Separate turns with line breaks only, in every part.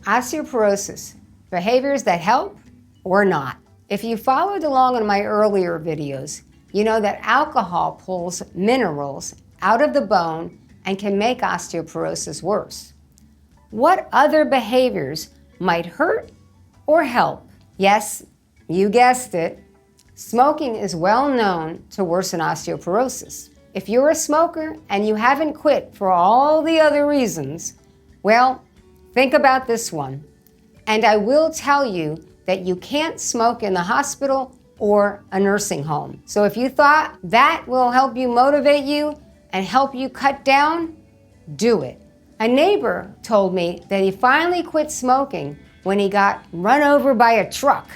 Osteoporosis, behaviors that help or not. If you followed along in my earlier videos, you know that alcohol pulls minerals out of the bone and can make osteoporosis worse. What other behaviors might hurt or help? Yes, you guessed it. Smoking is well known to worsen osteoporosis. If you're a smoker and you haven't quit for all the other reasons, well, think about this one. And I will tell you that you can't smoke in the hospital or a nursing home. So if you thought that will help you motivate you and help you cut down, do it. A neighbor told me that he finally quit smoking when he got run over by a truck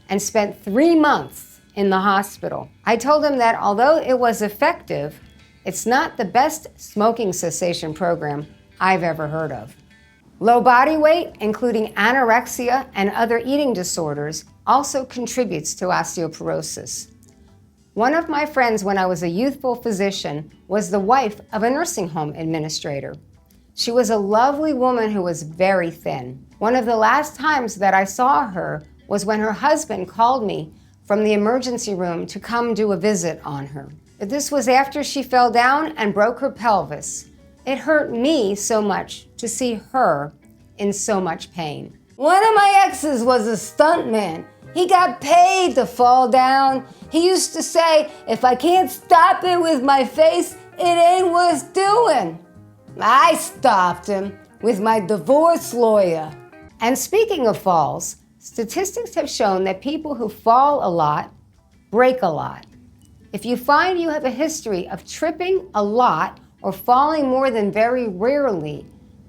and spent 3 months in the hospital. I told him that although it was effective, it's not the best smoking cessation program I've ever heard of. Low body weight, including anorexia and other eating disorders, also contributes to osteoporosis. One of my friends when I was a youthful physician was the wife of a nursing home administrator. She was a lovely woman who was very thin. One of the last times that I saw her was when her husband called me from the emergency room to come do a visit on her. This was after she fell down and broke her pelvis. It hurt me so much to see her in so much pain. One of my exes was a stuntman. He got paid to fall down. He used to say, if I can't stop it with my face, it ain't worth doing. I stopped him with my divorce lawyer. And speaking of falls, statistics have shown that people who fall a lot break a lot. If you find you have a history of tripping a lot or falling more than very rarely,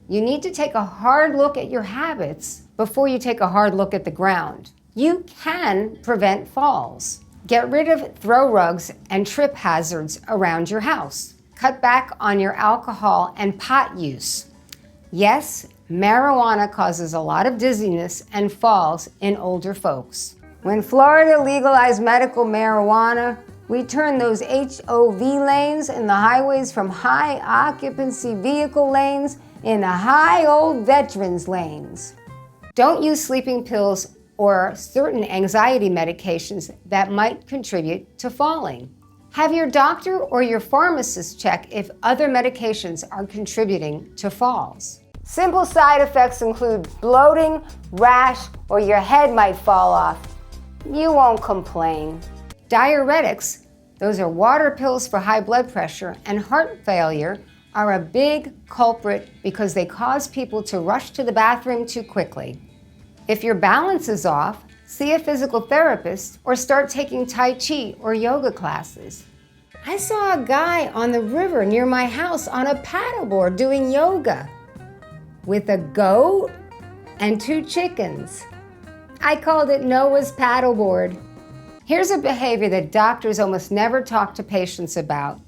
you need to take a hard look at your habits before you take a hard look at the ground. You can prevent falls. Get rid of throw rugs and trip hazards around your house. Cut back on your alcohol and pot use. Yes, marijuana causes a lot of dizziness and falls in older folks. When Florida legalized medical marijuana, we turned those HOV lanes in the highways from high occupancy vehicle lanes into high old veterans lanes. Don't use sleeping pills or certain anxiety medications that might contribute to falling. Have your doctor or your pharmacist check if other medications are contributing to falls. Simple side effects include bloating, rash, or your head might fall off. You won't complain. Diuretics, those are water pills for high blood pressure and heart failure, are a big culprit because they cause people to rush to the bathroom too quickly. If your balance is off, see a physical therapist or start taking Tai Chi or yoga classes. I saw a guy on the river near my house on a paddleboard doing yoga with a goat and 2 chickens. I called it Noah's paddleboard. Here's a behavior that doctors almost never talk to patients about.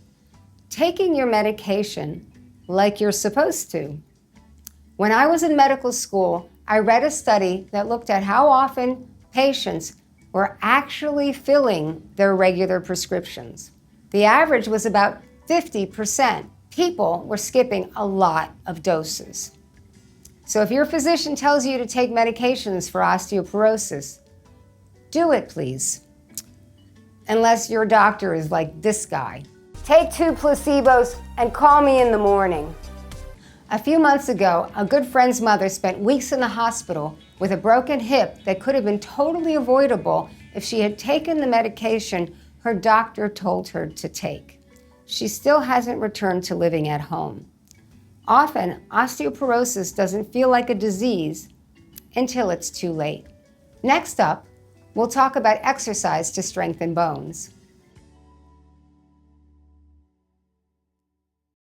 Taking your medication like you're supposed to. When I was in medical school, I read a study that looked at how often patients were actually filling their regular prescriptions. The average was about 50%. People were skipping a lot of doses. So if your physician tells you to take medications for osteoporosis, do it, please. Unless your doctor is like this guy. Take 2 placebos and call me in the morning. A few months ago, a good friend's mother spent weeks in the hospital with a broken hip that could have been totally avoidable if she had taken the medication her doctor told her to take. She still hasn't returned to living at home. Often, osteoporosis doesn't feel like a disease until it's too late. Next up, we'll talk about exercise to strengthen bones.